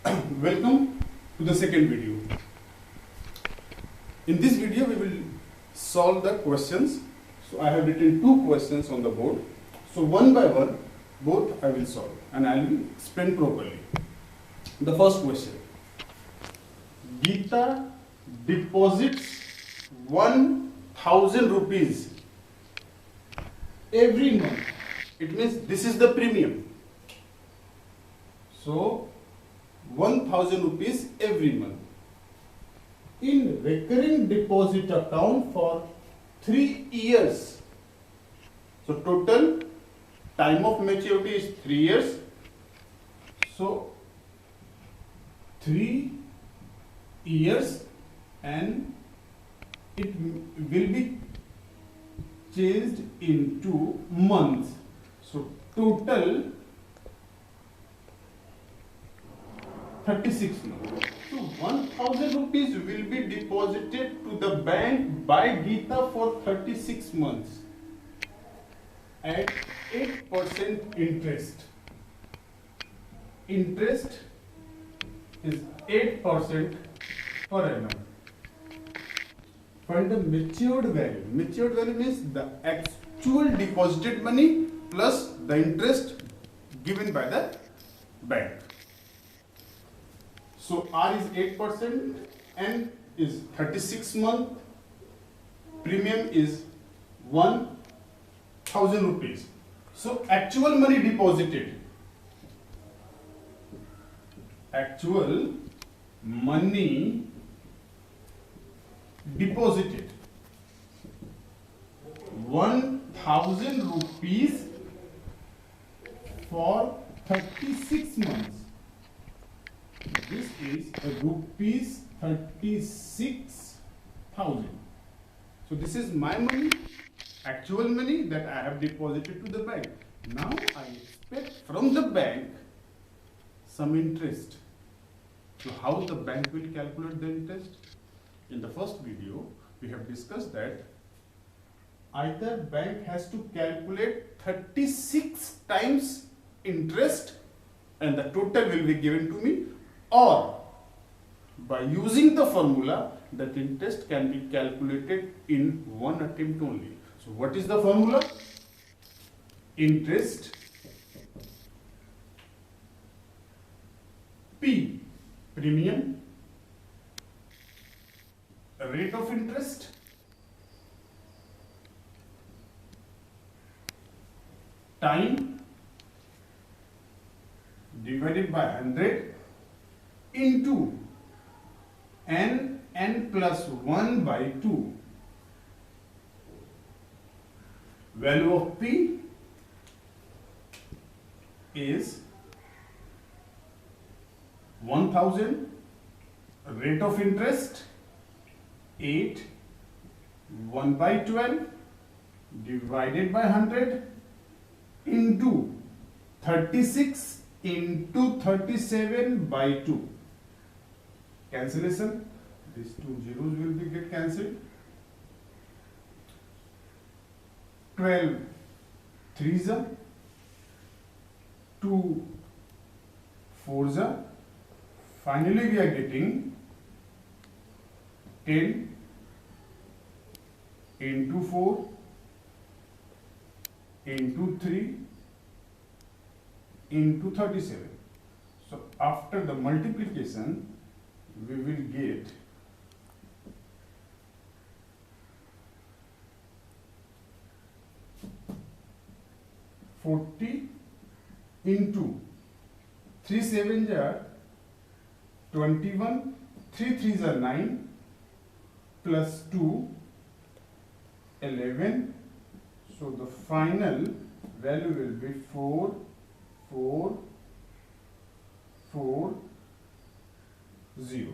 Welcome to the second video. In this video we will solve the questions. So I have written two questions on the board. So one by one both I will solve and I will explain properly. The first question. Geeta deposits 1000 rupees every month. It means this is the premium. So 1000 rupees every month in recurring deposit account for 3 years. So total time of maturity is 3 years. So 3 years and it will be changed into months. So total 36 months. So 1000 rupees will be deposited to the bank by Geeta for 36 months at 8% interest. Interest is 8% per annum. Find the matured value. Matured value means the actual deposited money plus the interest given by the bank. So R is 8%, N is 36 month, premium is 1000 rupees. So actual money deposited. Actual money deposited 1000 rupees for 36 months. This is rupees 36,000. So this is my money, actual money that I have deposited to the bank. Now I expect from the bank some interest. So how the bank will calculate the interest? In the first video, we have discussed that either bank has to calculate 36 times interest and the total will be given to me, or by using the formula that interest can be calculated in one attempt only. So what is the formula? Interest P, premium, rate of interest, time divided by 100 into n plus 1 by 2. Value of P is 1000, rate of interest 8, 1 by 12 divided by 100 into 36 into 37 by 2. Cancellation. These two zeros will be get cancelled. 12 threes are 2 fours are. Finally we are getting 10 into 4 into 3 into 37. So after the multiplication we will get 40 into 3 sevens are 21, 3 threes are 9 plus 2 11. So the final value will be 4 4 4 0.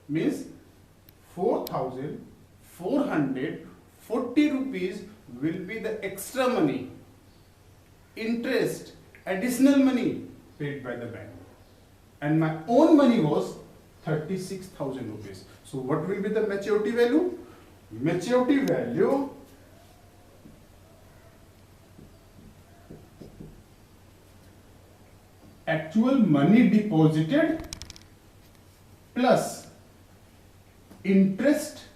Means 4,440 rupees will be the extra money, interest, additional money paid by the bank. And my own money was 36,000 rupees. So what will be the maturity value? Maturity value actual money deposited plus interest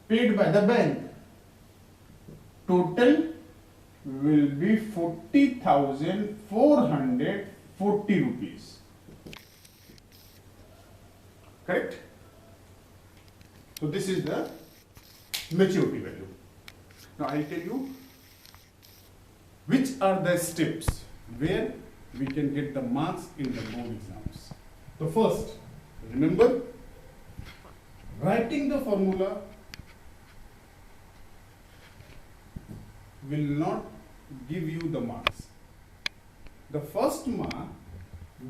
paid by the bank. Total will be 40,440 rupees. Correct? So this is the maturity value. Now I'll tell you which are the steps where we can get the marks in the board exams. The first, remember, writing the formula will not give you the marks. The first mark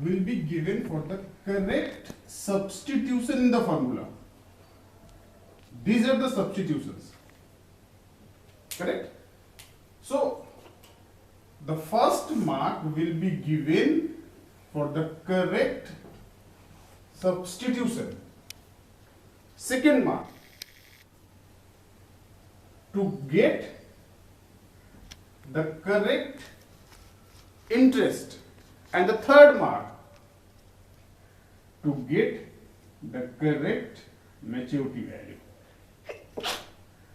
will be given for the correct substitution in the formula. These are the substitutions. Correct? So, the first mark will be given for the correct substitution. Second mark, to get the correct interest, and the third mark to get the correct maturity value.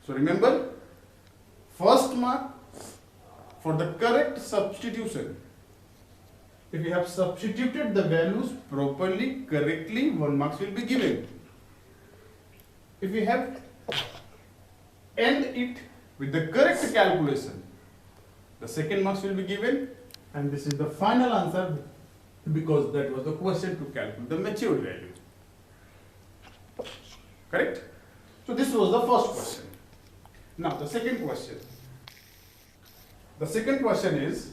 So remember, first mark for the correct substitution. If you have substituted the values properly, correctly, 1 marks will be given. If you have end it with the correct calculation, the second marks will be given, and this is the final answer because that was the question to calculate the maturity value. Correct? So this was the first question. Now the second question. The second question is,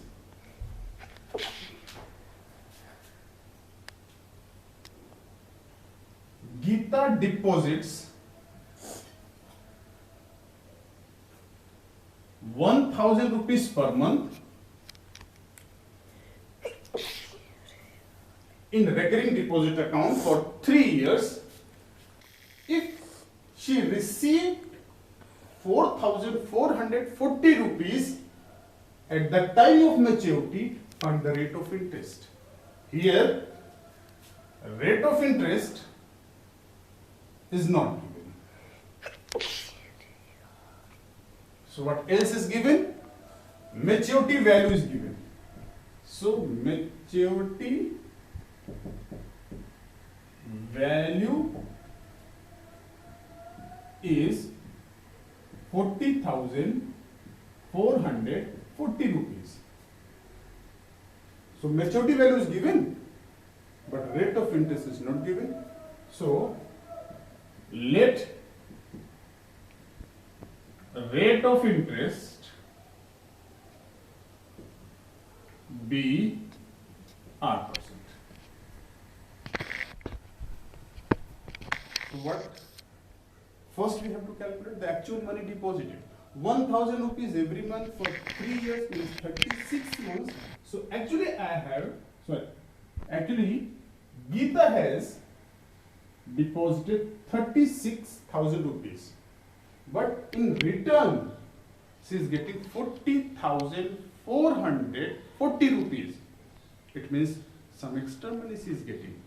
Geeta deposits 1,000 rupees per month in recurring deposit account for 3 years. If she received 4,440 rupees at the time of maturity, find the rate of interest. Here, rate of interest is not given. So what else is given? Maturity value is given. So maturity value is 40,440 rupees. So maturity value is given, but rate of interest is not given. So let rate of interest be R%. So what? First we have to calculate the actual money deposited. 1,000 rupees every month for 3 years means 36 months. So actually Geeta has deposited 36,000 rupees. But in return, she is getting 40,440 rupees. It means some extra money she is getting.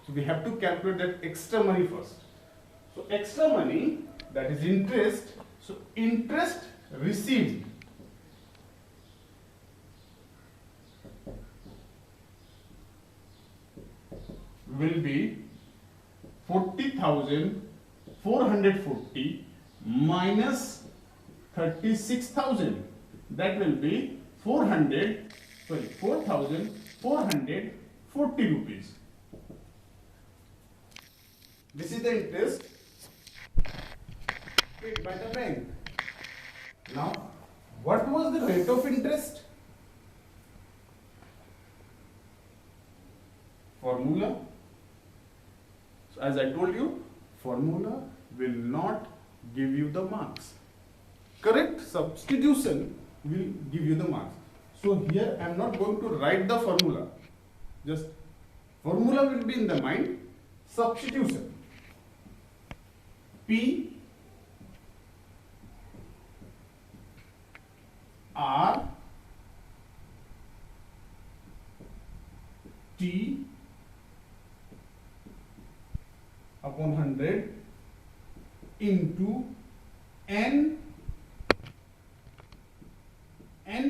So we have to calculate that extra money first. So extra money, that is interest. So interest received will be 40,440 minus 36,000. That will be 4,440 rupees. This is the interest paid by the bank. Now, what was the rate of interest? Formula. So as I told you, formula will not give you the marks. Correct substitution will give you the marks. So here I am not going to write the formula. Just formula will be in the mind. Substitution. P R T upon 100 into n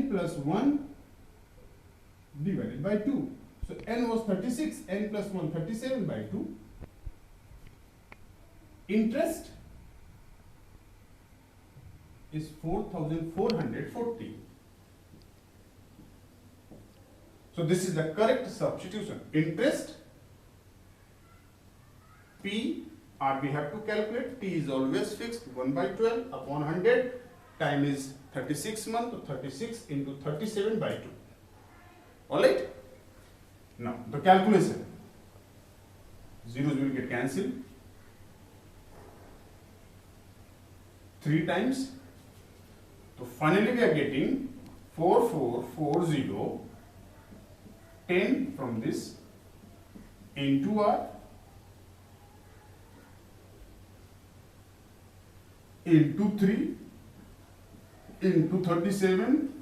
plus 1 divided by 2. So n was 36, n plus 1 37 by 2. Interest is 4,440. So this is the correct substitution. Interest P, or we have to calculate, T is always fixed, 1 by 12 upon 100, time is 36 months, so 36 into 37 by 2. Alright? Now the calculation. Zeros will get cancelled. 3 times. So finally we are getting 4440, 10 from this into R into 3 into 37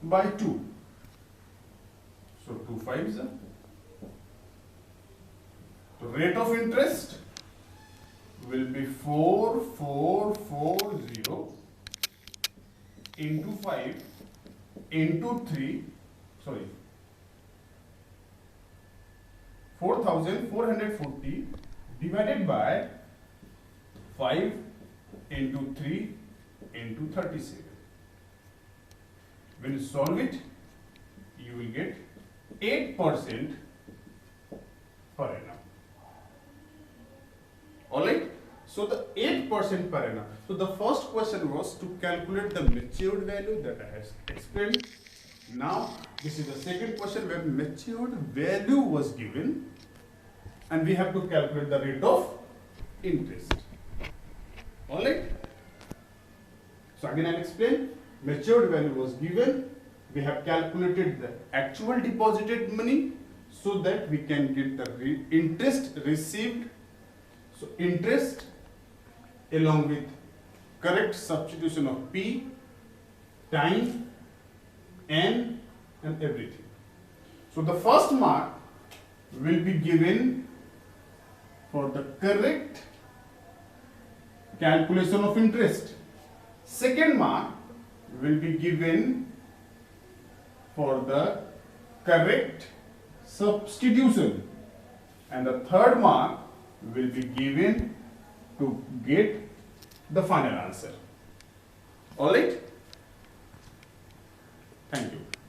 by 2. So 2 5s. The rate of interest will be 4440 into 5 into 3, sorry, 4,440 divided by 5 into 3 into 37. When you solve it, you will get 8% per annum. Alright? So the 8% per annum. So the first question was to calculate the matured value that I have explained. Now this is the second question where matured value was given and we have to calculate the rate of interest. Alright? So again I will explain. Matured value was given. We have calculated the actual deposited money so that we can get the interest received. So interest along with correct substitution of P, time, N and everything. So the first mark will be given for the correct calculation of interest. Second mark will be given for the correct substitution. And the third mark will be given to get the final answer. Alright?